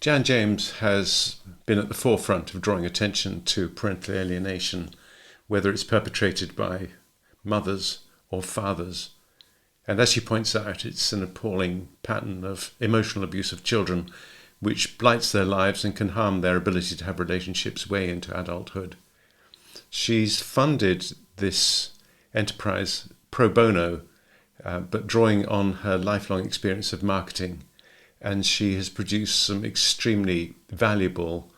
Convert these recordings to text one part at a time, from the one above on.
Jan James has been at the forefront of drawing attention to parental alienation, whether it's perpetrated by mothers or fathers. And as she points out, it's an appalling pattern of emotional abuse of children, which blights their lives and can harm their ability to have relationships way into adulthood. She's funded this enterprise pro bono, but drawing on her lifelong experience of marketing. And she has produced some extremely valuable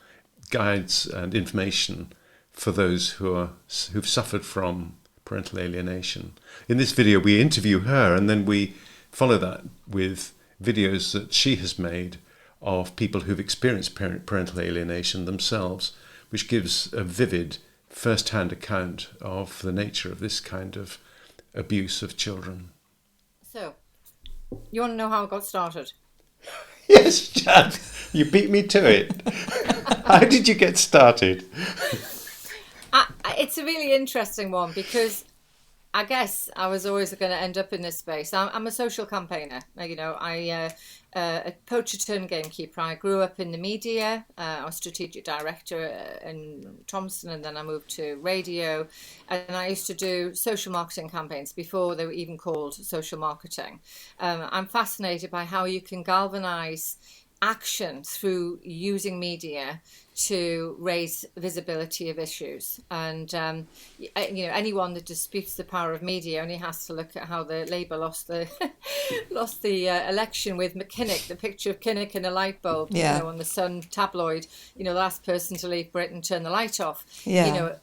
guides and information for those who've suffered from parental alienation. In this video, we interview her, and then we follow that with videos that she has made of people who've experienced parental alienation themselves, which gives a vivid first-hand account of the nature of this kind of abuse of children. So, you want to know how I got started? Yes, Jan, you beat me to it. How did you get started? It's a really interesting one because I guess I was always going to end up in this space. I'm a social campaigner. I a poacher turned gamekeeper. I grew up in the media. I was strategic director in Thomson, and then I moved to radio. And I used to do social marketing campaigns before they were even called social marketing. I'm fascinated by how you can galvanize action through using media to raise visibility of issues. And anyone that disputes the power of media only has to look at how the Labour lost the election with McKinnock, the picture of Kinnock in a light bulb, on the Sun tabloid, the last person to leave Britain, turn the light off.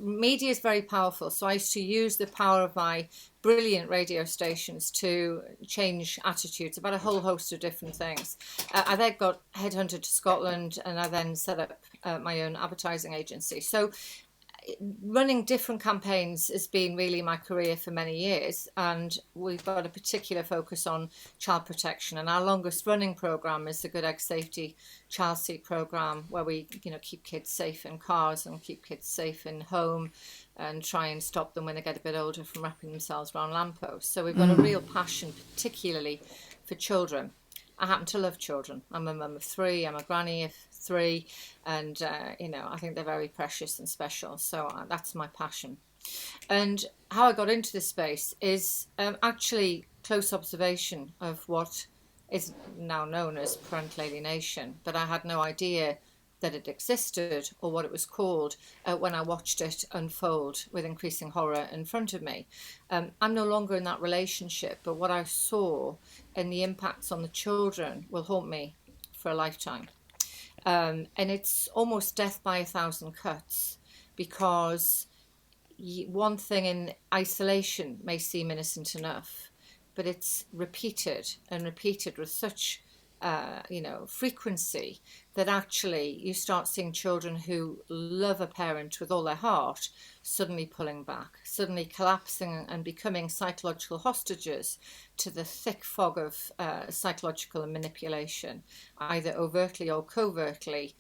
Media is very powerful, so I used to use the power of my brilliant radio stations to change attitudes about a whole host of different things. I then got headhunted to Scotland, and I then set up my own advertising agency. So running different campaigns has been really my career for many years, and we've got a particular focus on child protection, and our longest running program is the Good Egg Safety Child Seat program, where we keep kids safe in cars and keep kids safe in home and try and stop them when they get a bit older from wrapping themselves around lampposts. So we've got a real passion particularly for children. I happen to love children. I'm a mum of 3, I'm a granny of 3, and I think they're very precious and special. So that's my passion. And how I got into this space is actually close observation of what is now known as parental alienation, but I had no idea that it existed or what it was called when I watched it unfold with increasing horror in front of me. I'm no longer in that relationship, but what I saw and the impacts on the children will haunt me for a lifetime. And it's almost death by 1,000 cuts, because one thing in isolation may seem innocent enough, but it's repeated and repeated with such frequency that actually you start seeing children who love a parent with all their heart suddenly pulling back, suddenly collapsing and becoming psychological hostages to the thick fog of psychological manipulation, either overtly or covertly.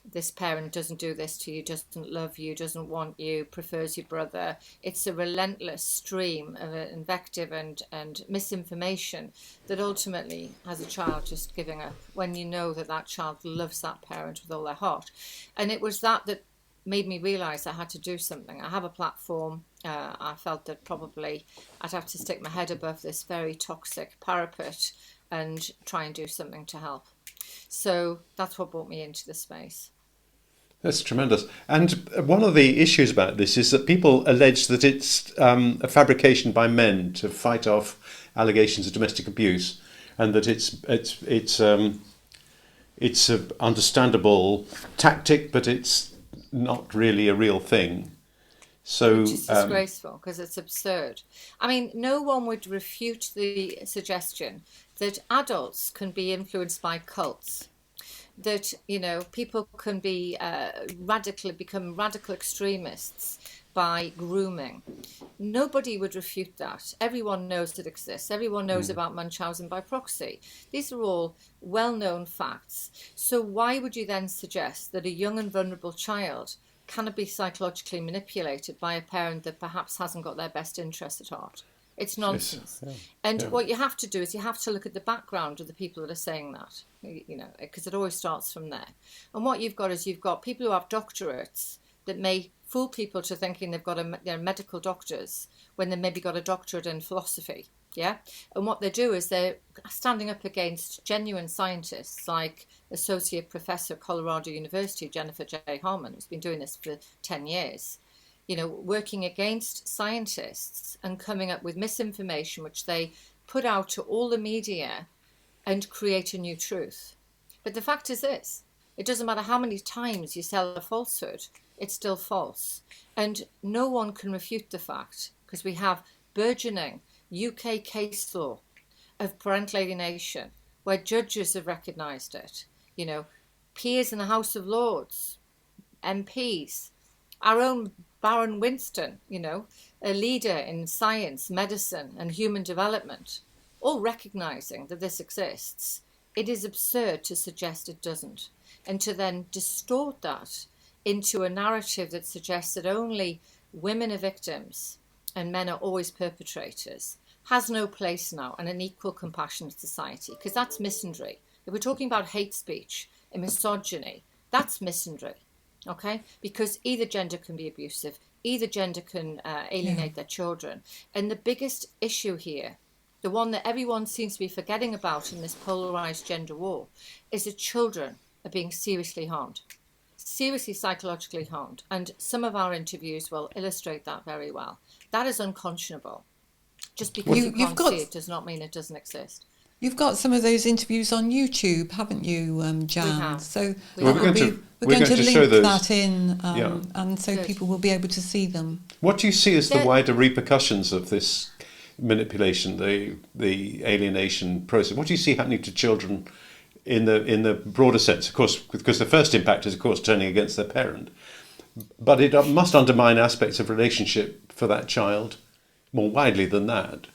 This parent doesn't do this to you, doesn't love you, doesn't want you, prefers your brother. It's a relentless stream of invective and misinformation that ultimately has a child just giving up when you know that that child loves that parent with all their heart. And it was that made me realise I had to do something. I have a platform. I felt that probably I'd have to stick my head above this very toxic parapet and try and do something to help. So that's what brought me into the space. That's tremendous. And one of the issues about this is that people allege that it's a fabrication by men to fight off allegations of domestic abuse, and that it's an understandable tactic, but it's not really a real thing. So which is disgraceful, because it's absurd. I mean, no one would refute the suggestion that adults can be influenced by cults, that people can be become radical extremists by grooming. Nobody would refute that. Everyone knows it exists. Everyone knows about Munchausen by proxy. These are all well-known facts. So why would you then suggest that a young and vulnerable child cannot be psychologically manipulated by a parent that perhaps hasn't got their best interest at heart? It's nonsense. Yes. And what you have to do is you have to look at the background of the people that are saying that, because it always starts from there. And what you've got is you've got people who have doctorates that may fool people to thinking they've got they're medical doctors when they maybe got a doctorate in philosophy. Yeah. And what they do is they're standing up against genuine scientists like Associate Professor Colorado University, Jennifer J. Harmon, who's been doing this for 10 years. Working against scientists and coming up with misinformation, which they put out to all the media and create a new truth. But the fact is this, it doesn't matter how many times you sell a falsehood, it's still false. And no one can refute the fact, because we have burgeoning UK case law of parental alienation, where judges have recognised it, peers in the House of Lords, MPs, our own Baron Winston, a leader in science, medicine and human development, all recognising that this exists. It is absurd to suggest it doesn't, and to then distort that into a narrative that suggests that only women are victims and men are always perpetrators has no place now in an equal compassionate society, because that's misandry. If we're talking about hate speech and misogyny, that's misandry. Okay, because either gender can be abusive, either gender can alienate their children. And the biggest issue here, the one that everyone seems to be forgetting about in this polarized gender war, is that children are being seriously harmed, seriously psychologically harmed. And some of our interviews will illustrate that very well. That is unconscionable. Just because you can't see it does not mean it doesn't exist. You've got some of those interviews on YouTube, haven't you, Jan? We have. So we're going to link that in, and so Good. People will be able to see them. What do you see as the wider repercussions of this manipulation, the alienation process? What do you see happening to children in the broader sense? Of course, because the first impact is, of course, turning against their parent, but it must undermine aspects of relationship for that child more widely than that.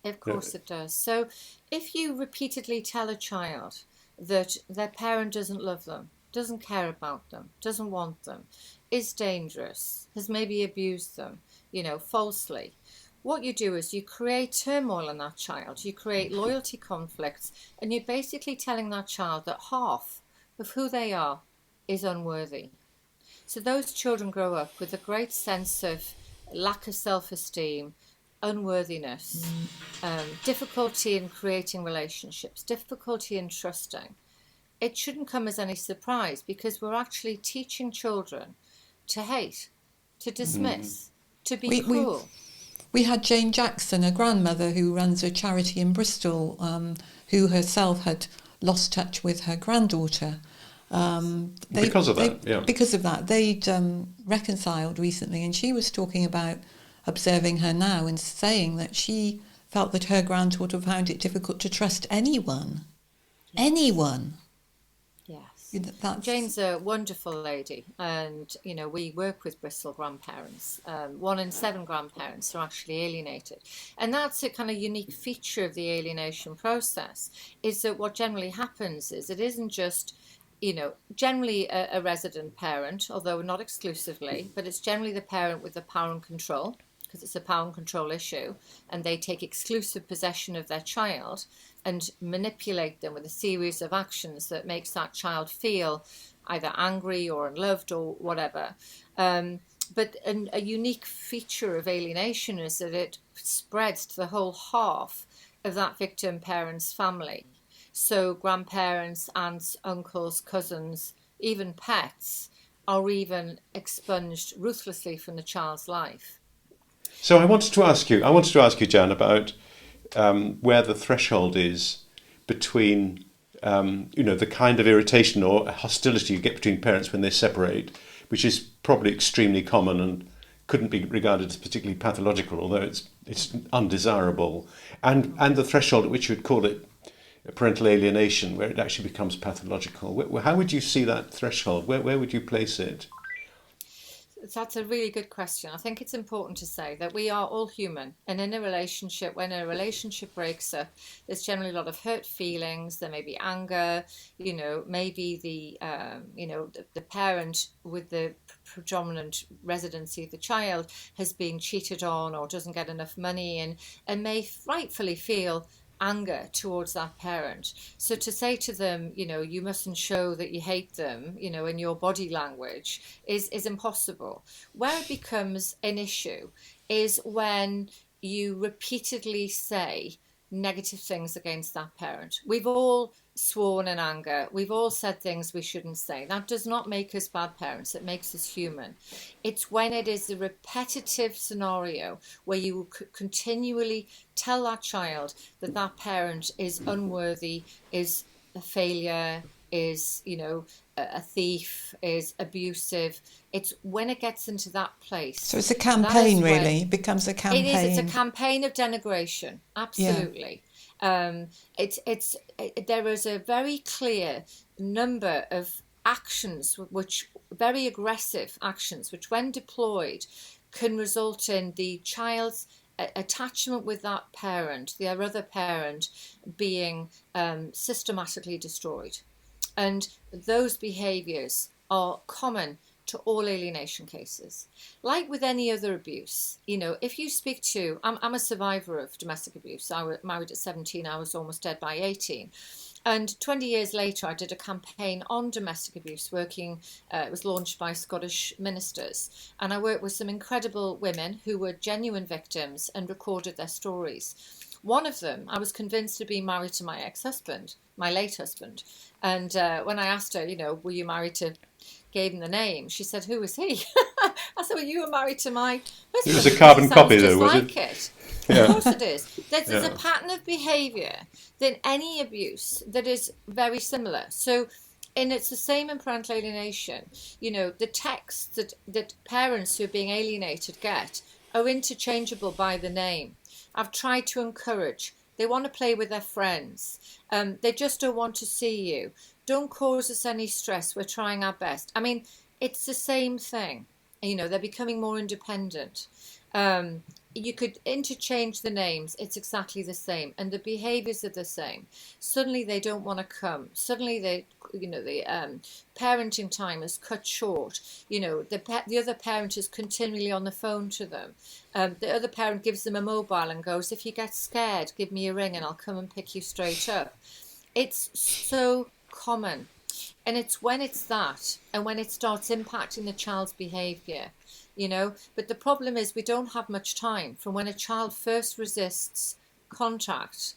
Of course it does. So if you repeatedly tell a child that their parent doesn't love them, doesn't care about them, doesn't want them, is dangerous, has maybe abused them, falsely, what you do is you create turmoil in that child, you create loyalty conflicts, and you're basically telling that child that half of who they are is unworthy. So those children grow up with a great sense of lack of self-esteem, unworthiness, difficulty in creating relationships, difficulty in trusting. It shouldn't come as any surprise, because we're actually teaching children to hate, to dismiss, to be cruel. We had Jane Jackson, a grandmother who runs a charity in Bristol, who herself had lost touch with her granddaughter. Because of that, they'd reconciled recently, and she was talking about observing her now and saying that she felt that her granddaughter found it difficult to trust anyone. Anyone. Yes. Jane's a wonderful lady, and we work with Bristol grandparents. 1 in 7 grandparents are actually alienated, and that's a kind of unique feature of the alienation process, is that what generally happens is it isn't just generally a resident parent, although not exclusively, but it's generally the parent with the power and control, because it's a power and control issue, and they take exclusive possession of their child and manipulate them with a series of actions that makes that child feel either angry or unloved or whatever. But a unique feature of alienation is that it spreads to the whole half of that victim parent's family. So grandparents, aunts, uncles, cousins, even pets are even expunged ruthlessly from the child's life. So I wanted to ask you, Jan, about where the threshold is between, the kind of irritation or hostility you get between parents when they separate, which is probably extremely common and couldn't be regarded as particularly pathological, although it's undesirable, and the threshold at which you would call it parental alienation, where it actually becomes pathological. How would you see that threshold? Where would you place it? That's a really good question. I think it's important to say that we are all human, and in a relationship, when a relationship breaks up, there's generally a lot of hurt feelings. There may be anger, maybe the parent with the predominant residency of the child, has been cheated on or doesn't get enough money, and may rightfully feel anger towards that parent. So to say to them, you mustn't show that you hate them, in your body language is impossible. Where it becomes an issue is when you repeatedly say negative things against that parent. We've all sworn in anger. We've all said things we shouldn't say. That does not make us bad parents. It makes us human. It's when it is the repetitive scenario where you continually tell that child that that parent is unworthy, is a failure, is, a thief, is abusive. It's when it gets into that place. So it's a campaign, really. It becomes a campaign. It is. It's a campaign of denigration. Absolutely. Yeah. There is a very clear number of actions, which very aggressive actions, which when deployed can result in the child's attachment with that parent, their other parent, being systematically destroyed. And those behaviours are common to all alienation cases. Like with any other abuse, if you speak to, I'm a survivor of domestic abuse. I was married at 17, I was almost dead by 18. And 20 years later, I did a campaign on domestic abuse, it was launched by Scottish ministers. And I worked with some incredible women who were genuine victims and recorded their stories. One of them, I was convinced to be married to my ex-husband, my late husband. And when I asked her, were you married to, gave him the name, she said, who is he? I said, well, you were married to my husband. It was a carbon copy though, was like it? Yeah. Of course it is. There's a pattern of behaviour than any abuse that is very similar. So, and it's the same in parental alienation. The texts that parents who are being alienated get are interchangeable by the name. I've tried to encourage. They want to play with their friends. They just don't want to see you. Don't cause us any stress. We're trying our best. I mean, it's the same thing. They're becoming more independent. You could interchange the names. It's exactly the same. And the behaviours are the same. Suddenly they don't want to come. Suddenly the parenting time is cut short. The other parent is continually on the phone to them. The other parent gives them a mobile and goes, if you get scared, give me a ring and I'll come and pick you straight up. It's so common. And it's when it's that and when it starts impacting the child's behaviour, But the problem is we don't have much time from when a child first resists contact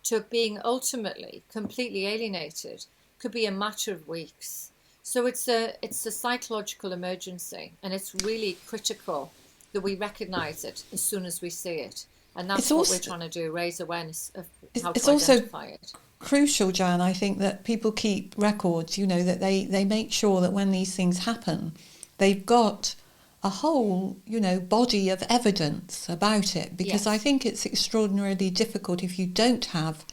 to being ultimately completely alienated. Could be a matter of weeks. So it's a psychological emergency, and it's really critical that we recognise it as soon as we see it. And that's what we're trying to do, raise awareness of how to identify it. Crucial, Jan, I think, that people keep records, that they make sure that when these things happen, they've got a whole, body of evidence about it, because yes. I think it's extraordinarily difficult if you don't have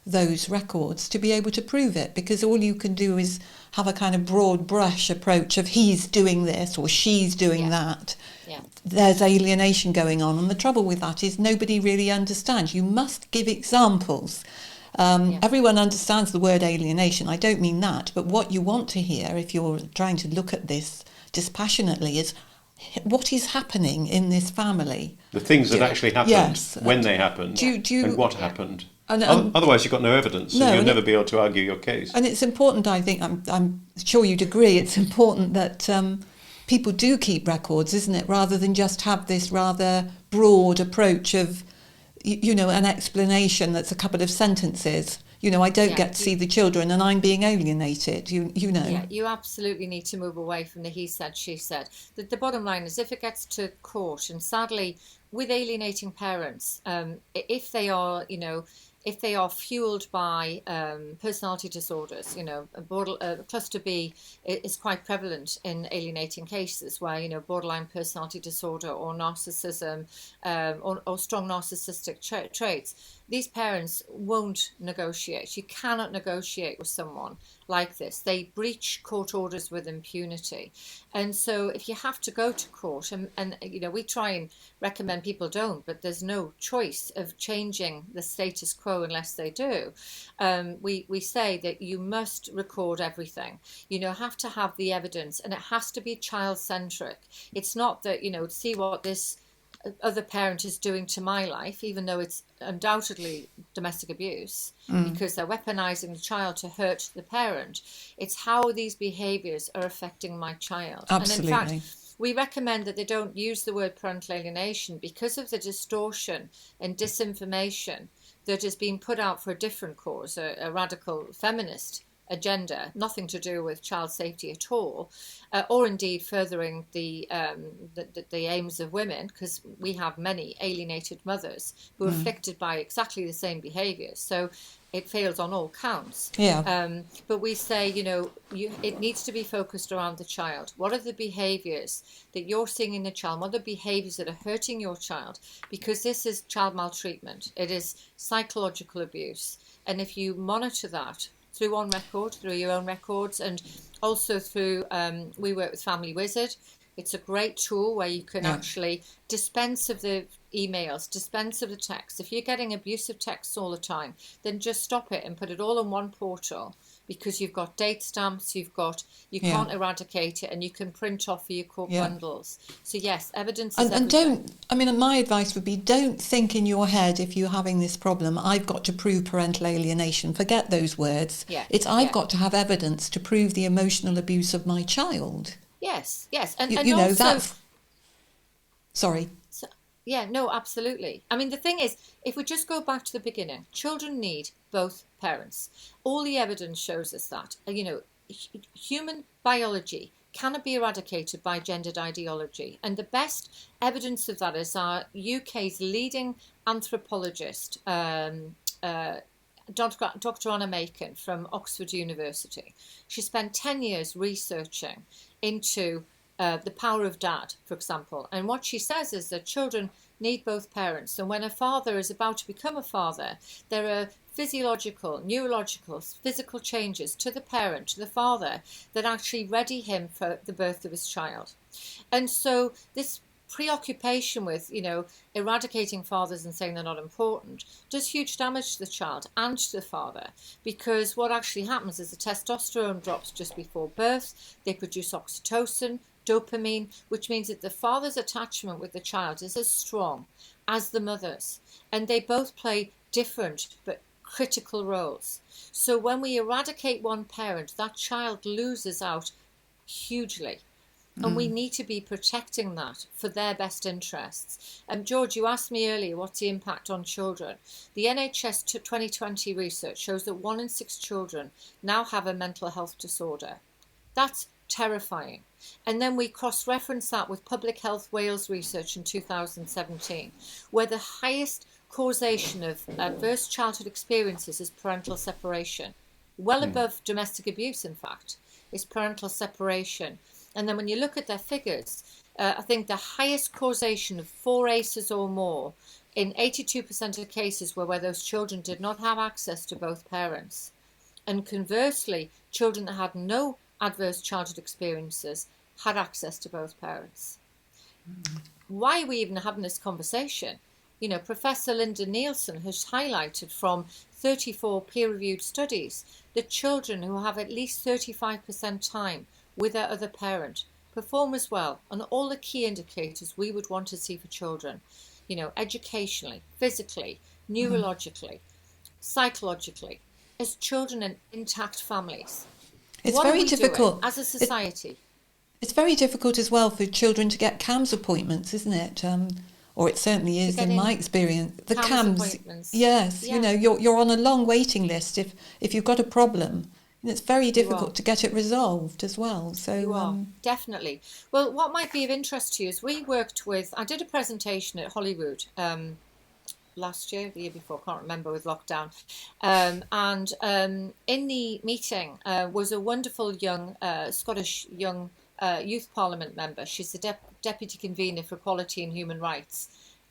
those records to be able to prove it, because all you can do is have a kind of broad brush approach of he's doing this or she's doing that. Yeah. There's alienation going on, and the trouble with that is nobody really understands. You must give examples. Everyone understands the word alienation. I don't mean that, but what you want to hear if you're trying to look at this dispassionately is what is happening in this family. The things that actually happened, when they happened, and what happened. And, otherwise you've got no evidence, and you'll never be able to argue your case. And it's important, I think, I'm sure you'd agree, it's important that people do keep records, isn't it, rather than just have this rather broad approach of, an explanation that's a couple of sentences. I don't get to see the children and I'm being alienated, Yeah, you absolutely need to move away from the he said, she said. The bottom line is if it gets to court, and sadly with alienating parents, if they are fueled by personality disorders, cluster B is quite prevalent in alienating cases where, borderline personality disorder or narcissism or strong narcissistic traits. these parents won't negotiate. You cannot negotiate with someone like this. They breach court orders with impunity. And so if you have to go to court, and we try and recommend people don't, but there's no choice of changing the status quo unless they do. We say that you must record everything. Have to have the evidence, and it has to be child-centric. It's not that, see what this other parent is doing to my life, even though it's undoubtedly domestic abuse, because they're weaponizing the child to hurt the parent. It's how these behaviors are affecting my child. Absolutely. And in fact, we recommend that they don't use the word parental alienation because of the distortion and disinformation that has been put out for a different cause, a radical feminist agenda, nothing to do with child safety at all, or indeed furthering the aims of women, because we have many alienated mothers who are afflicted by exactly the same behaviours. So it fails on all counts. Yeah. But we say, it needs to be focused around the child. What are the behaviours that you're seeing in the child? What are the behaviours that are hurting your child? Because this is child maltreatment. It is psychological abuse. And if you monitor that through On Record, through your own records, and also through, we work with Family Wizard. It's a great tool where you can actually dispense of the emails, dispense of the texts. If you're getting abusive texts all the time, then just stop it and put it all in one portal, because you've got date stamps, you can't eradicate it, and you can print off for your court bundles. So yes, evidence is everything. And my advice would be, don't think in your head, if you're having this problem, I've got to prove parental alienation. Forget those words. I've got to have evidence to prove the emotional abuse of my child. Yes. And also, that's... Sorry. Yeah, no, absolutely. I mean, the thing is, if we just go back to the beginning, children need both parents. All the evidence shows us that. Human biology cannot be eradicated by gendered ideology. And the best evidence of that is our UK's leading anthropologist, Dr. Anna Macon from Oxford University. She spent 10 years researching into the power of dad, for example. And what she says is that children need both parents. And when a father is about to become a father, there are physiological, neurological, physical changes to the parent, to the father, that actually ready him for the birth of his child. And so this preoccupation with, eradicating fathers and saying they're not important does huge damage to the child and to the father, because what actually happens is the testosterone drops just before birth. They produce oxytocin, dopamine, which means that the father's attachment with the child is as strong as the mother's, and they both play different but critical roles. So when we eradicate one parent, that child loses out hugely. And we need to be protecting that for their best interests. George, you asked me earlier, what's the impact on children? The NHS 2020 research shows that 1 in 6 children now have a mental health disorder. That's terrifying. And then we cross-reference that with Public Health Wales research in 2017, where the highest causation of adverse childhood experiences is parental separation. Well above domestic abuse, in fact, is parental separation. And then when you look at their figures, I think the highest causation of 4 ACEs or more in 82% of cases were where those children did not have access to both parents. And conversely, children that had no adverse childhood experiences had access to both parents. Why are we even having this conversation? Professor Linda Nielsen has highlighted from 34 peer-reviewed studies that children who have at least 35% time with their other parent perform as well on all the key indicators we would want to see for children, educationally, physically, neurologically, psychologically, as children in intact families. It's very difficult as a society. It's very difficult as well for children to get CAMS appointments, isn't it? Or it certainly is in my experience. The CAMS appointments. Yes, yeah. You're on a long waiting list if you've got a problem. And it's very difficult to get it resolved as well. So you are, definitely. Well, what might be of interest to you is I did a presentation at Holyrood last year, the year before, can't remember, with lockdown. And in the meeting was a wonderful young Scottish young youth parliament member. She's the deputy convener for equality and human rights.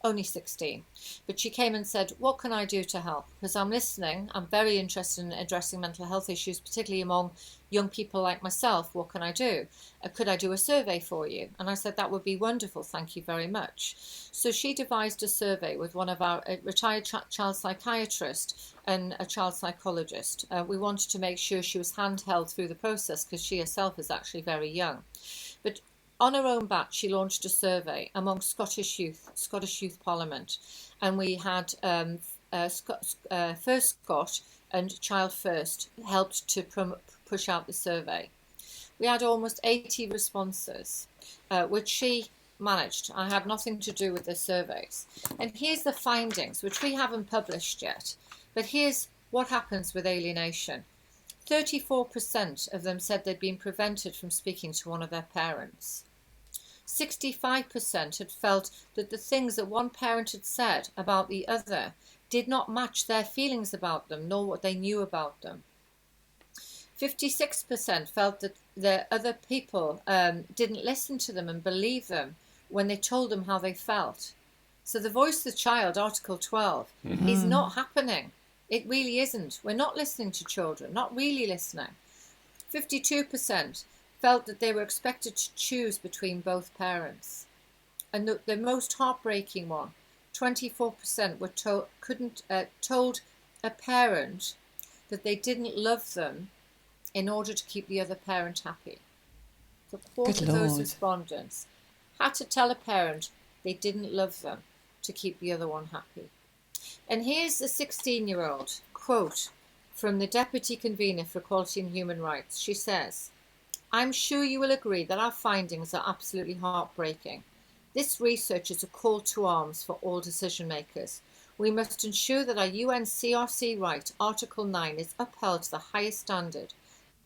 only 16. But she came and said, what can I do to help? Because I'm listening. I'm very interested in addressing mental health issues, particularly among young people like myself. What can I do? Could I do a survey for you? And I said, that would be wonderful. Thank you very much. So she devised a survey with one of our retired child psychiatrist and a child psychologist. We wanted to make sure she was handheld through the process because she herself is actually very young. But on her own bat, she launched a survey among Scottish Youth Parliament, and we had First Scot and Child First helped to push out the survey. We had almost 80 responses, which she managed. I had nothing to do with the surveys. And here's the findings, which we haven't published yet, but here's what happens with alienation. 34% of them said they'd been prevented from speaking to one of their parents. 65% had felt that the things that one parent had said about the other did not match their feelings about them, nor what they knew about them. 56% felt that the other people didn't listen to them and believe them when they told them how they felt. So the voice of the child, Article 12, is not happening. It really isn't. We're not listening to children, not really listening. 52% felt that they were expected to choose between both parents. And the most heartbreaking one, 24% were told a parent that they didn't love them in order to keep the other parent happy. So a quarter of those respondents had to tell a parent they didn't love them to keep the other one happy. And here's a 16-year-old quote from the Deputy Convener for Equality and Human Rights. She says, I'm sure you will agree that our findings are absolutely heartbreaking. This research is a call to arms for all decision makers. We must ensure that our UNCRC right, Article 9, is upheld to the highest standard,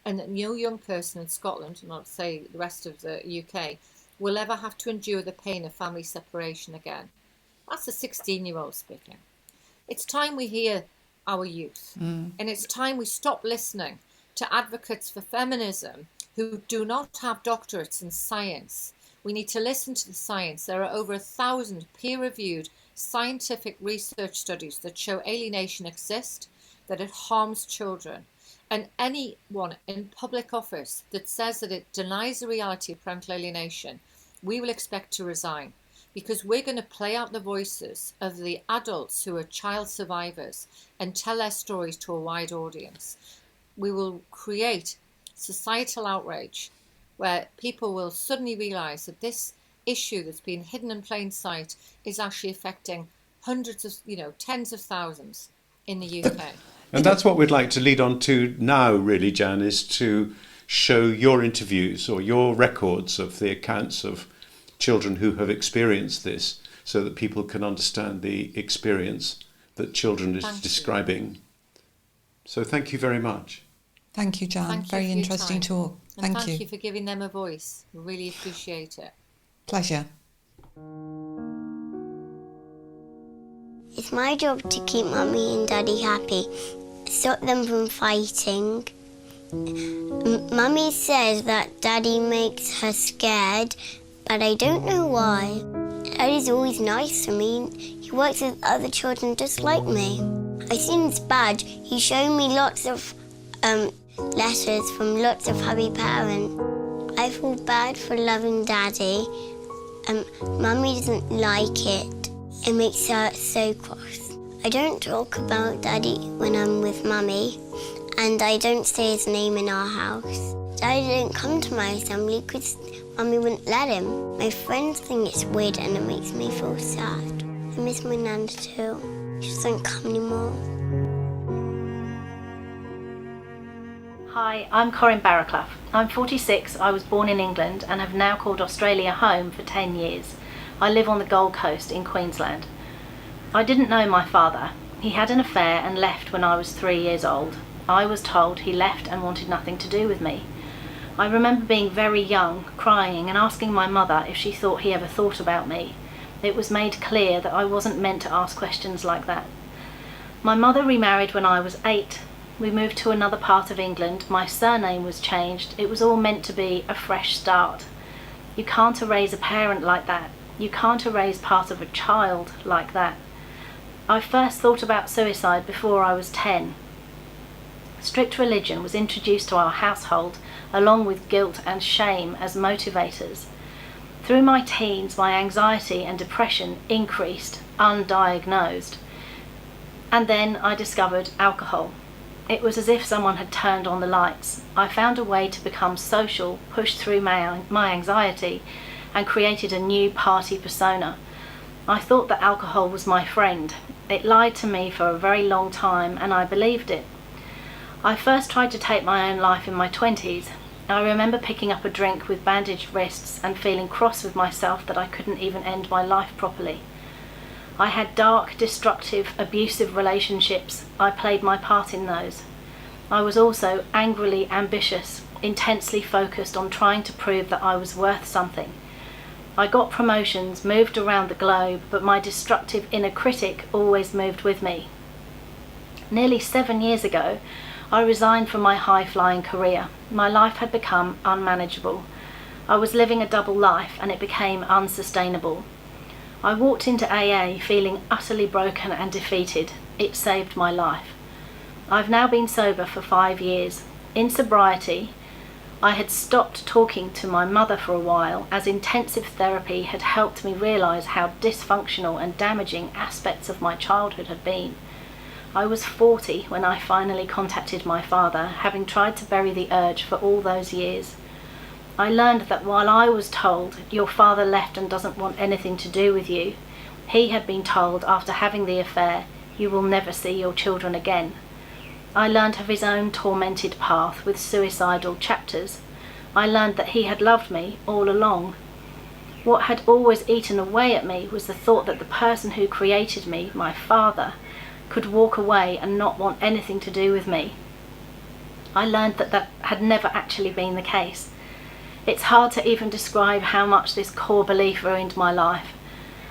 and that no young person in Scotland, and I'll say the rest of the UK, will ever have to endure the pain of family separation again. That's a 16-year-old speaking. It's time we hear our youth, and it's time we stop listening to advocates for feminism who do not have doctorates in science. We need to listen to the science. There are over 1,000 peer-reviewed scientific research studies that show alienation exists, that it harms children. And anyone in public office that says that it denies the reality of parental alienation, we will expect to resign, because we're going to play out the voices of the adults who are child survivors and tell their stories to a wide audience. We will create societal outrage where people will suddenly realise that this issue that's been hidden in plain sight is actually affecting hundreds of, tens of thousands in the UK. And that's what we'd like to lead on to now, really, Jan, is to show your interviews or your records of the accounts of children who have experienced this, so that people can understand the experience that children is describing. So thank you very much. Thank you, Jan. Very interesting talk. Thank you for giving them a voice. We really appreciate it. Pleasure. It's my job to keep Mummy and Daddy happy, stop them from fighting. Mummy says that Daddy makes her scared, but I don't know why. Daddy's always nice to me. He works with other children just like me. I think it's bad. He showed me lots of letters from lots of happy parents. I feel bad for loving Daddy. Mummy doesn't like it. It makes her so cross. I don't talk about Daddy when I'm with Mummy, and I don't say his name in our house. Daddy didn't come to my assembly because Mummy wouldn't let him. My friends think it's weird and it makes me feel sad. I miss my nan too. She doesn't come anymore. Hi, I'm Corrine Barraclough. I'm 46, I was born in England and have now called Australia home for 10 years. I live on the Gold Coast in Queensland. I didn't know my father. He had an affair and left when I was 3 years old. I was told he left and wanted nothing to do with me. I remember being very young, crying and asking my mother if she thought he ever thought about me. It was made clear that I wasn't meant to ask questions like that. My mother remarried when I was 8. We moved to another part of England. My surname was changed. It was all meant to be a fresh start. You can't erase a parent like that. You can't erase part of a child like that. I first thought about suicide before I was 10. Strict religion was introduced to our household, along with guilt and shame as motivators. Through my teens, my anxiety and depression increased, undiagnosed. And then I discovered alcohol. It was as if someone had turned on the lights. I found a way to become social, pushed through my anxiety, and created a new party persona. I thought that alcohol was my friend. It lied to me for a very long time, and I believed it. I first tried to take my own life in my 20s. I remember picking up a drink with bandaged wrists and feeling cross with myself that I couldn't even end my life properly. I had dark, destructive, abusive relationships. I played my part in those. I was also angrily ambitious, intensely focused on trying to prove that I was worth something. I got promotions, moved around the globe, but my destructive inner critic always moved with me. Nearly 7 years ago, I resigned from my high-flying career. My life had become unmanageable. I was living a double life, and it became unsustainable. I walked into AA feeling utterly broken and defeated. It saved my life. I've now been sober for 5 years. In sobriety, I had stopped talking to my mother for a while, as intensive therapy had helped me realise how dysfunctional and damaging aspects of my childhood had been. I was 40 when I finally contacted my father, having tried to bury the urge for all those years. I learned that while I was told, your father left and doesn't want anything to do with you, he had been told after having the affair, you will never see your children again. I learned of his own tormented path with suicidal chapters. I learned that he had loved me all along. What had always eaten away at me was the thought that the person who created me, my father, could walk away and not want anything to do with me. I learned that that had never actually been the case. It's hard to even describe how much this core belief ruined my life.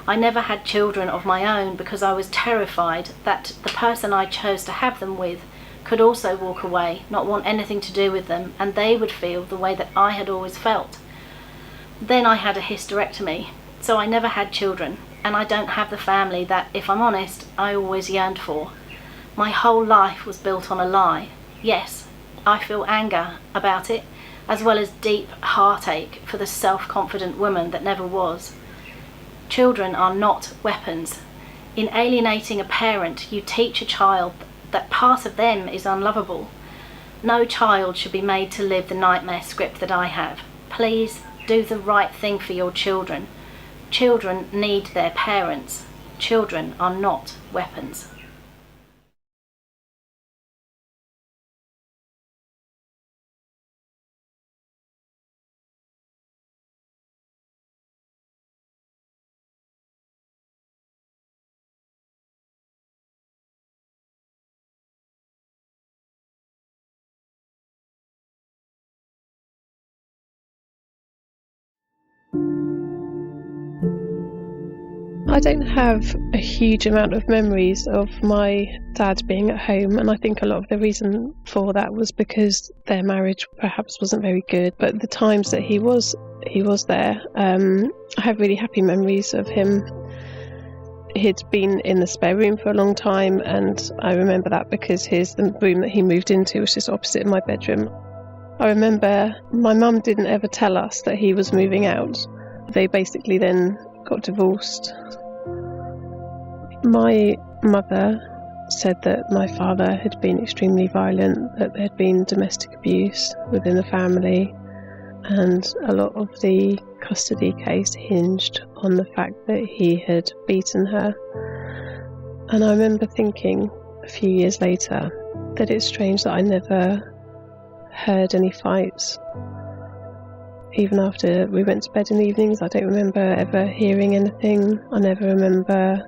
I never had children of my own because I was terrified that the person I chose to have them with could also walk away, not want anything to do with them, and they would feel the way that I had always felt. Then I had a hysterectomy, so I never had children, and I don't have the family that, if I'm honest, I always yearned for. My whole life was built on a lie. Yes, I feel anger about it, as well as deep heartache for the self-confident woman that never was. Children are not weapons. In alienating a parent, you teach a child that part of them is unlovable. No child should be made to live the nightmare script that I have. Please do the right thing for your children. Children need their parents. Children are not weapons. I don't have a huge amount of memories of my dad being at home, and I think a lot of the reason for that was because their marriage perhaps wasn't very good, but the times that he was there, I have really happy memories of him. He'd been in the spare room for a long time, and I remember that because the room that he moved into was just opposite my bedroom. I remember my mum didn't ever tell us that he was moving out. They basically then got divorced. My mother said that my father had been extremely violent, that there had been domestic abuse within the family, and a lot of the custody case hinged on the fact that he had beaten her. And I remember thinking a few years later that it's strange that I never heard any fights. Even after we went to bed in the evenings, I don't remember ever hearing anything. I never remember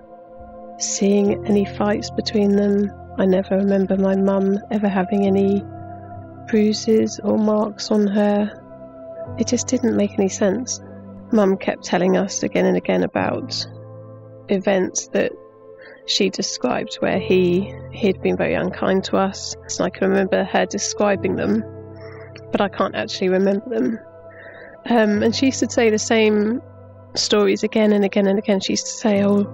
seeing any fights between them. I never remember my mum ever having any bruises or marks on her. It just didn't make any sense. Mum kept telling us again and again about events that she described where he'd been very unkind to us. So I can remember her describing them, but I can't actually remember them. And she used to say the same stories again and again and again. She used to say, "Oh,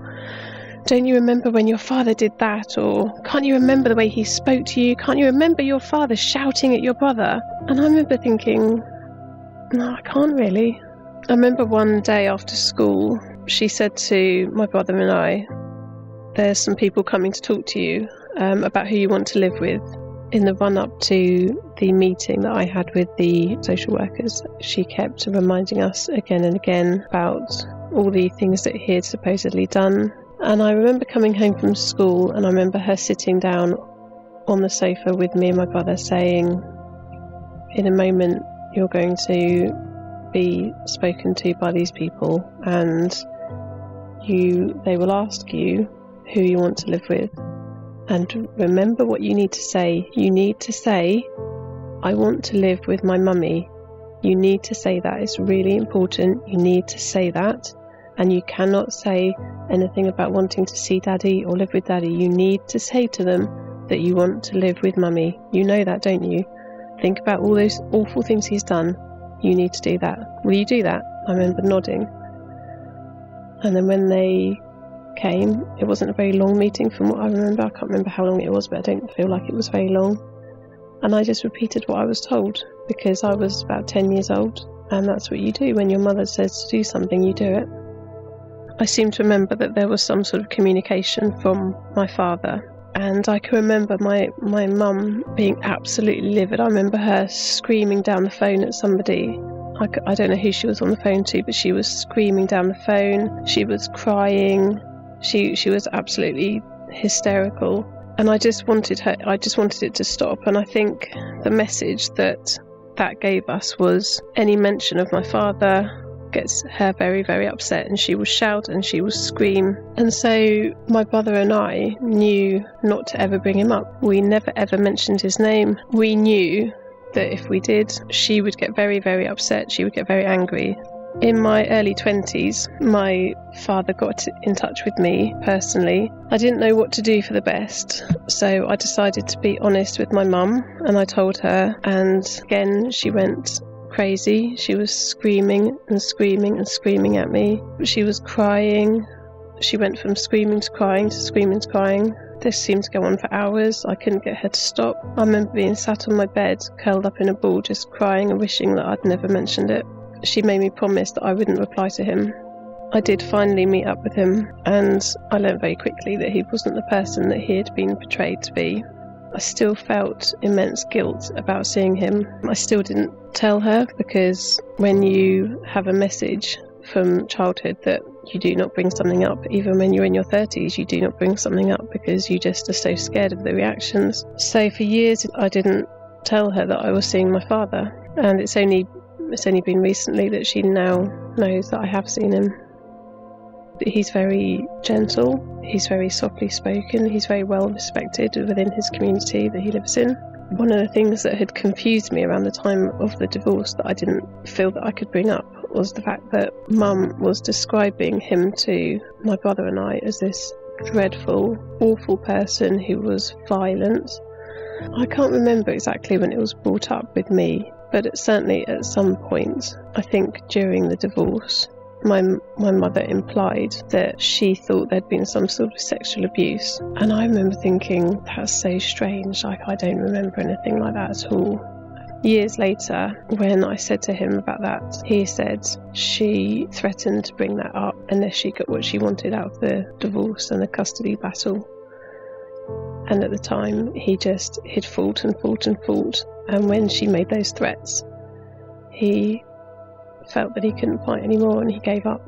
don't you remember when your father did that?" Or, "Can't you remember the way he spoke to you? Can't you remember your father shouting at your brother?" And I remember thinking, no, I can't really. I remember one day after school, she said to my brother and I, "There's some people coming to talk to you about who you want to live with." In the run-up to the meeting that I had with the social workers, she kept reminding us again and again about all the things that he had supposedly done. And I remember coming home from school, and I remember her sitting down on the sofa with me and my brother saying, "In a moment you're going to be spoken to by these people, and they will ask you who you want to live with. And remember what you need to say. You need to say, 'I want to live with my mummy.' You need to say that. It's really important. You need to say that. And you cannot say anything about wanting to see daddy or live with daddy. You need to say to them that you want to live with mummy. You know that, don't you? Think about all those awful things he's done. You need to do that. Will you do that?" I remember nodding. And then when they came, it wasn't a very long meeting from what I remember. I can't remember how long it was, but I don't feel like it was very long. And I just repeated what I was told, because I was about 10 years old, and that's what you do. When your mother says to do something, you do it. I seem to remember that there was some sort of communication from my father, and I can remember my mum being absolutely livid. I remember her screaming down the phone at somebody. I don't know who she was on the phone to, but she was screaming down the phone. She was crying. She was absolutely hysterical, and I just wanted it to stop. And I think the message that gave us was any mention of my father gets her very, very upset, and she will shout and she will scream. And so my brother and I knew not to ever bring him up. We never ever mentioned his name. We knew that if we did, she would get very, very upset. She would get very angry. In my early 20s, my father got in touch with me personally. I didn't know what to do for the best, so I decided to be honest with my mum, and I told her, and again she went crazy. She was screaming and screaming and screaming at me. She was crying. She went from screaming to crying to screaming to crying. This seemed to go on for hours. I couldn't get her to stop. I remember being sat on my bed, curled up in a ball, just crying and wishing that I'd never mentioned it. She made me promise that I wouldn't reply to him. I did finally meet up with him, and I learned very quickly that he wasn't the person that he had been portrayed to be. I still felt immense guilt about seeing him. I still didn't tell her, because when you have a message from childhood that you do not bring something up, even when you're in your 30s, you do not bring something up because you just are so scared of the reactions. So for years I didn't tell her that I was seeing my father, and it's only been recently that she now knows that I have seen him. He's very gentle, he's very softly spoken, he's very well respected within his community that he lives in. One of the things that had confused me around the time of the divorce that I didn't feel that I could bring up was the fact that Mum was describing him to my brother and I as this dreadful, awful person who was violent. I can't remember exactly when it was brought up with me, but certainly at some point, I think during the divorce, my mother implied that she thought there'd been some sort of sexual abuse. And I remember thinking, that's so strange, I don't remember anything like that at all. Years later, when I said to him about that, he said she threatened to bring that up unless she got what she wanted out of the divorce and the custody battle. And at the time, he'd fought and fought and fought. And when she made those threats, he felt that he couldn't fight anymore and he gave up.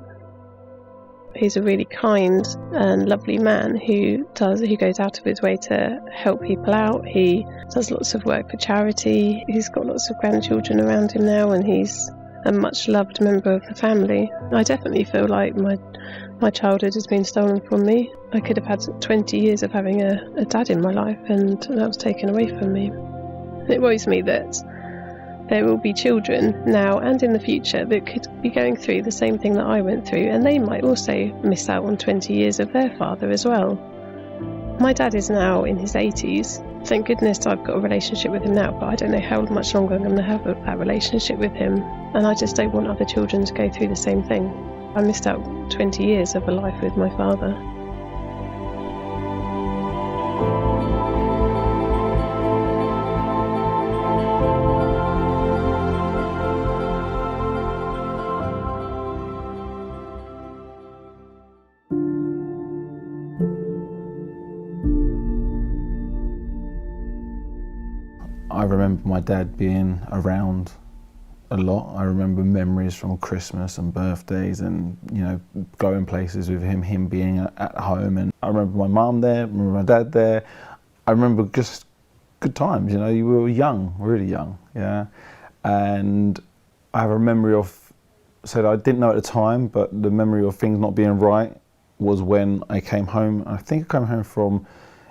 He's a really kind and lovely man who goes out of his way to help people out. He does lots of work for charity. He's got lots of grandchildren around him now, and he's a much loved member of the family. I definitely feel like my childhood has been stolen from me. I could have had 20 years of having a dad in my life, and that was taken away from me. It worries me that there will be children now and in the future that could be going through the same thing that I went through, and they might also miss out on 20 years of their father as well. My dad is now in his 80s. Thank goodness I've got a relationship with him now, but I don't know how much longer I'm going to have that relationship with him, and I just don't want other children to go through the same thing. I missed out 20 years of a life with my father. I remember my dad being around a lot. I remember memories from Christmas and birthdays and, you know, going places with him being at home. And I remember my mum there, I remember my dad there. I remember just good times, you know, you were young, really young, yeah. And I have a memory of, so I didn't know at the time, but the memory of things not being right was when I came home. I think I came home from,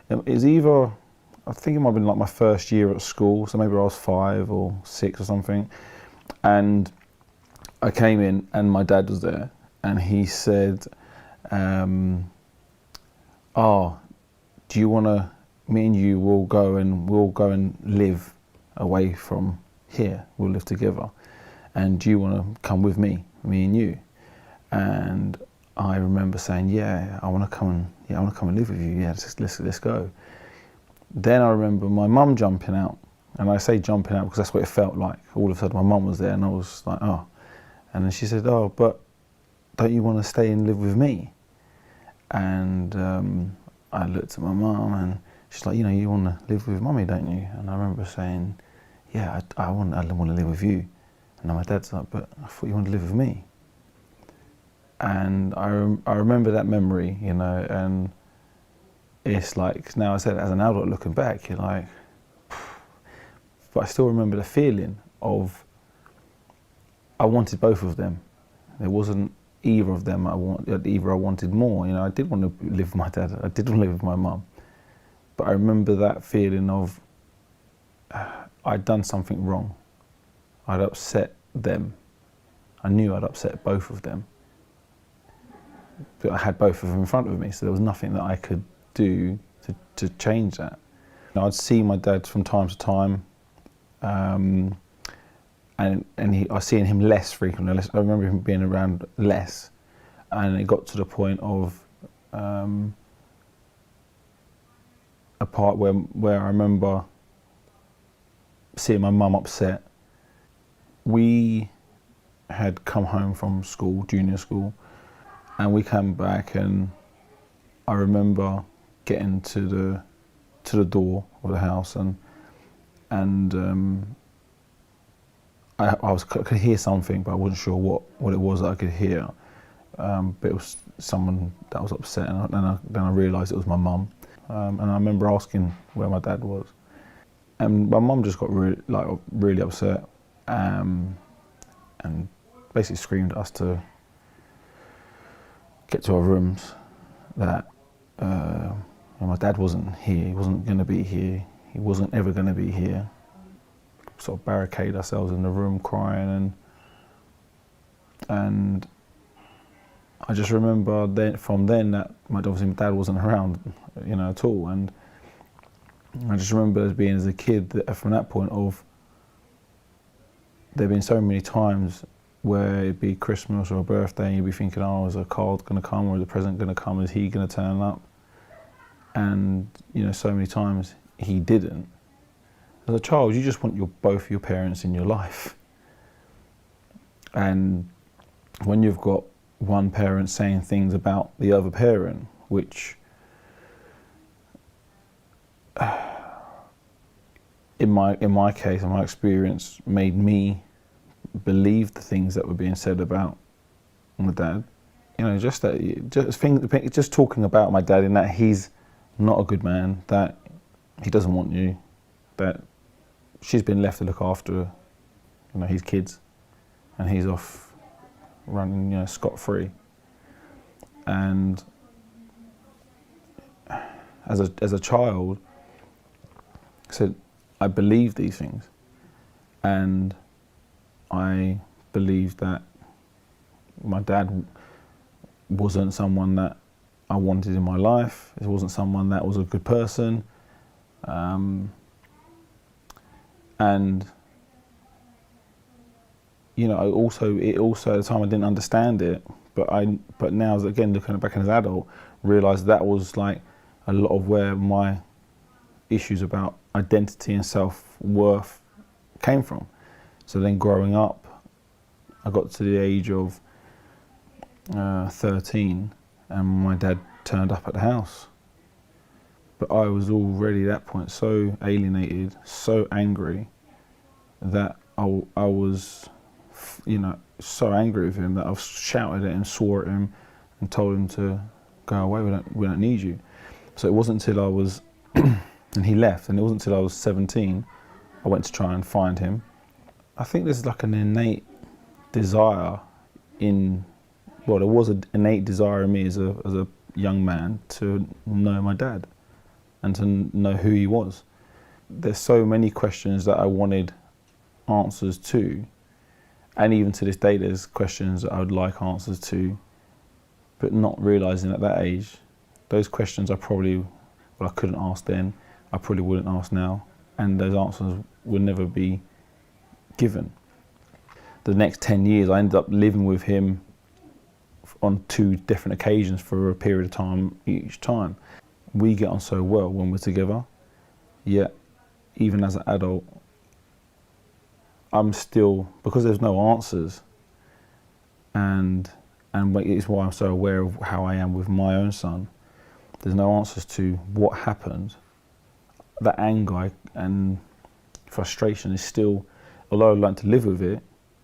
it was either, I think it might have been like my first year at school, so maybe I was 5 or 6 or something. And I came in and my dad was there and he said, oh, do you want to, me and you will go and live away from here, we'll live together. And do you want to come with me and you? And I remember saying, yeah, I want to come and live with you, yeah, let's go. Then I remember my mum jumping out, and I say jumping out because that's what it felt like. All of a sudden my mum was there and I was like, oh. And then she said, oh, but don't you want to stay and live with me? And I looked at my mum and she's like, you know, you want to live with mummy, don't you? And I remember saying, yeah, I want to live with you. And then my dad's like, but I thought you wanted to live with me. And I remember that memory, you know, and it's like, now I said as an adult looking back, you're like, but I still remember the feeling of, I wanted both of them. There wasn't either of them either I wanted more, you know, I did want to live with my dad, I did want to live with my mum. But I remember that feeling of, I'd done something wrong. I'd upset them. I knew I'd upset both of them. But I had both of them in front of me, so there was nothing that I could do to change that. I'd see my dad from time to time, and I was seeing him less frequently. I remember him being around less, and it got to the point of a part where I remember seeing my mum upset. We had come home from school, junior school, and we came back, and I remember getting to the door of the house, and I could hear something, but I wasn't sure what it was that I could hear. But it was someone that was upset, and then I realised it was my mum. And I remember asking where my dad was, and my mum just got really upset, and basically screamed at us to get to our rooms. That my dad wasn't here. He wasn't going to be here. He wasn't ever going to be here. Sort of barricade ourselves in the room, crying, and I just remember from then that obviously my dad wasn't around, you know, at all. And I just remember as a kid that from that point of, there'd been so many times where it'd be Christmas or a birthday and you'd be thinking, oh, is a card going to come or is a present going to come? Is he going to turn up? And, you know, so many times he didn't. As a child, you just want both your parents in your life. And when you've got one parent saying things about the other parent, which in my case, in my experience, made me believe the things that were being said about my dad. You know, just talking about my dad in that he's not a good man, that he doesn't want you, that she's been left to look after, you know, his kids, and he's off running, you know, scot-free. And as a child, so I believed these things, and I believed that my dad wasn't someone that I wanted in my life. It wasn't someone that was a good person. And you know, it also at the time I didn't understand it, But now, again, looking back as an adult, realised that was like a lot of where my issues about identity and self-worth came from. So then growing up, I got to the age of 13 and my dad turned up at the house. But I was already at that point so alienated, so angry, that I was, so angry with him that I shouted at him, swore at him, and told him to go away. We don't need you. So it wasn't until I was, and he left, and it wasn't until I was 17, I went to try and find him. I think there's like an innate desire there was an innate desire in me as a young man to know my dad and to know who he was. There's so many questions that I wanted answers to, and even to this day there's questions that I would like answers to, but not realising at that age, those questions I couldn't ask then, I probably wouldn't ask now, and those answers would never be given. The next 10 years I ended up living with him on 2 different occasions for a period of time each time. We get on so well when we're together, yet even as an adult, I'm still, because there's no answers, and it's why I'm so aware of how I am with my own son. There's no answers to what happened. That anger and frustration is still, although I learned to live with it,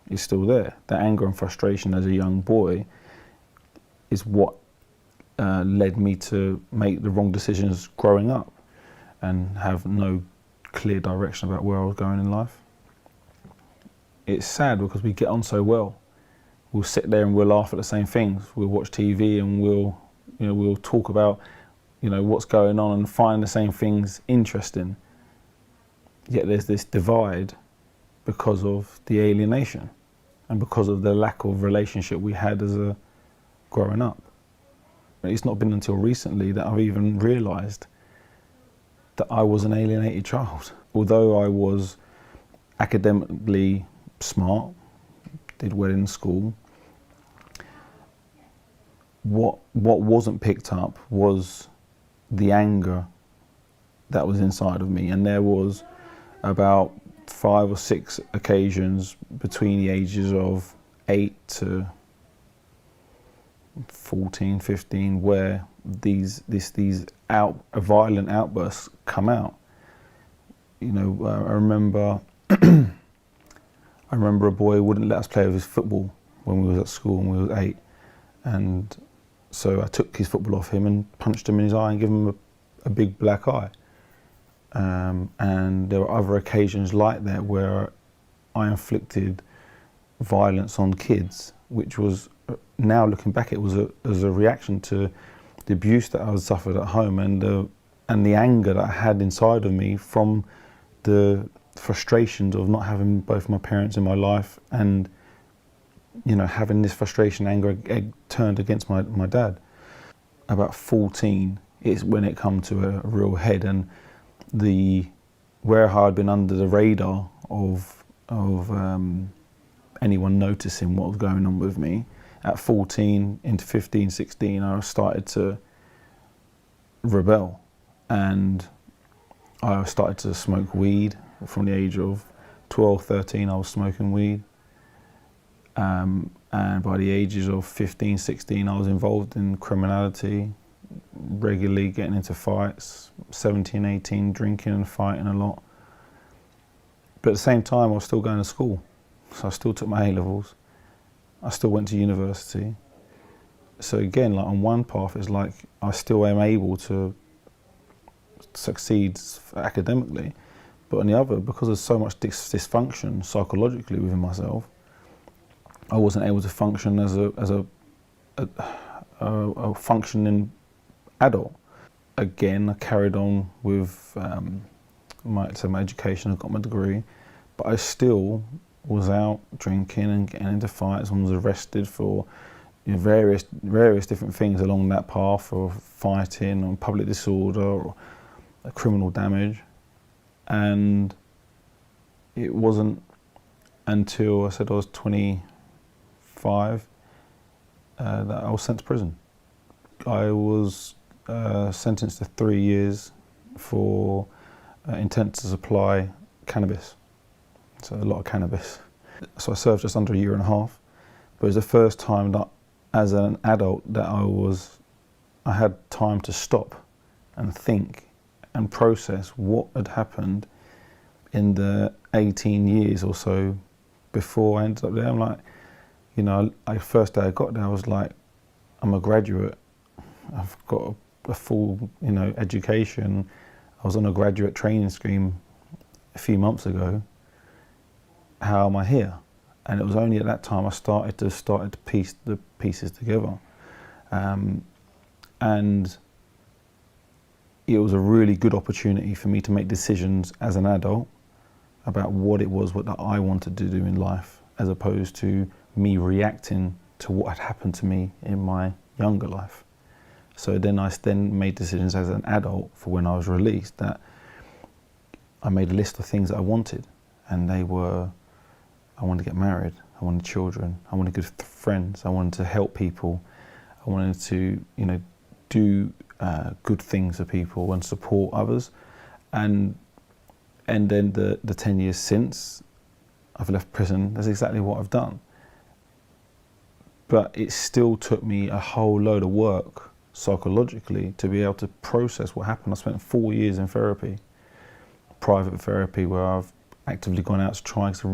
is still there. That anger and frustration as a young boy is what led me to make the wrong decisions growing up and have no clear direction about where I was going in life. It's sad because we get on so well. We'll sit there and we'll laugh at the same things. We'll watch TV and we'll talk about what's going on and find the same things interesting. Yet there's this divide because of the alienation and because of the lack of relationship we had as a growing up. It's not been until recently that I've even realised that I was an alienated child. Although I was academically smart, did well in school, what wasn't picked up was the anger that was inside of me. And there was about 5 or 6 occasions between the ages of 8 to 14, 15, where these violent outbursts come out. I remember a boy wouldn't let us play with his football when we was at school and we was 8, and so I took his football off him and punched him in his eye and gave him a big black eye. And there were other occasions like that where I inflicted violence on kids, which was, now looking back, it was as a reaction to the abuse that I had suffered at home and the anger that I had inside of me from the frustrations of not having both my parents in my life, and having this frustration, anger turned against my dad. About 14 is when it come to a real head, and where I had been under the radar of anyone noticing what was going on with me. At 14 into 15, 16, I started to rebel, and I started to smoke weed. From the age of 12, 13, I was smoking weed. And by the ages of 15, 16, I was involved in criminality, regularly getting into fights, 17, 18, drinking and fighting a lot. But at the same time, I was still going to school. So I still took my A-levels. I still went to university. So again, like on one path, it's like I still am able to succeed academically. But on the other, because there's so much dysfunction psychologically within myself, I wasn't able to function as a functioning adult. Again, I carried on with my education. I got my degree, but I still was out drinking and getting into fights and was arrested for various different things along that path, or fighting or public disorder or criminal damage. And it wasn't until I said I was 25 that I was sent to prison. I was sentenced to 3 years for intent to supply cannabis, so a lot of cannabis. So I served just under a year and a half, but it was the first time that as an adult that I had time to stop and think and process what had happened in the 18 years or so before I ended up there. I'm like, you know, first day I got there, I was like, I'm a graduate. I've got a full, you know, education. I was on a graduate training scheme a few months ago. How am I here? And it was only at that time I started to piece the pieces together. And it was a really good opportunity for me to make decisions as an adult about what it was that I wanted to do in life, as opposed to me reacting to what had happened to me in my younger life. So then I made decisions as an adult for when I was released, that I made a list of things that I wanted, and they were, I wanted to get married, I wanted children, I wanted good friends, I wanted to help people, I wanted to, you know, do good things for people and support others. And then the 10 years since I've left prison, that's exactly what I've done. But it still took me a whole load of work psychologically to be able to process what happened. I spent 4 years in therapy, private therapy, where I've actively gone out to try to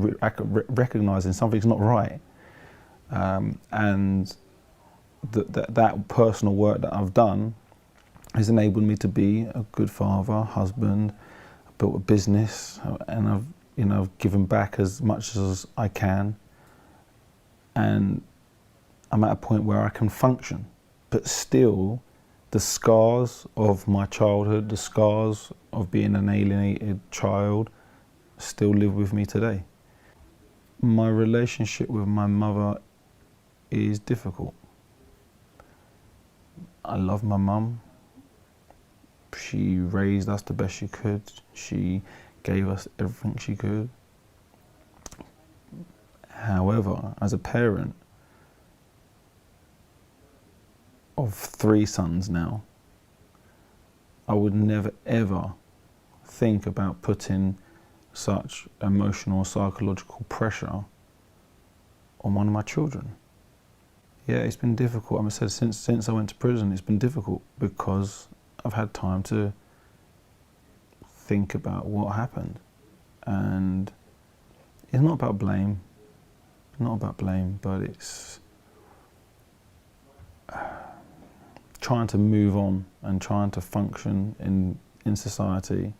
recognising something's not right. And that personal work that I've done has enabled me to be a good father, husband. I built a business, and I've given back as much as I can. And I'm at a point where I can function, but still the scars of my childhood, the scars of being an alienated child still live with me today. My relationship with my mother is difficult. I love my mum. She raised us the best she could. She gave us everything she could. However, as a parent of 3 sons now, I would never ever think about putting such emotional, psychological pressure on one of my children. Yeah, it's been difficult. I said, since I went to prison, it's been difficult because I've had time to think about what happened. And it's not about blame. It's not about blame, but it's trying to move on and trying to function in society.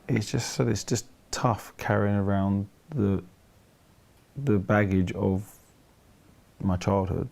It's just tough carrying around the baggage of my childhood.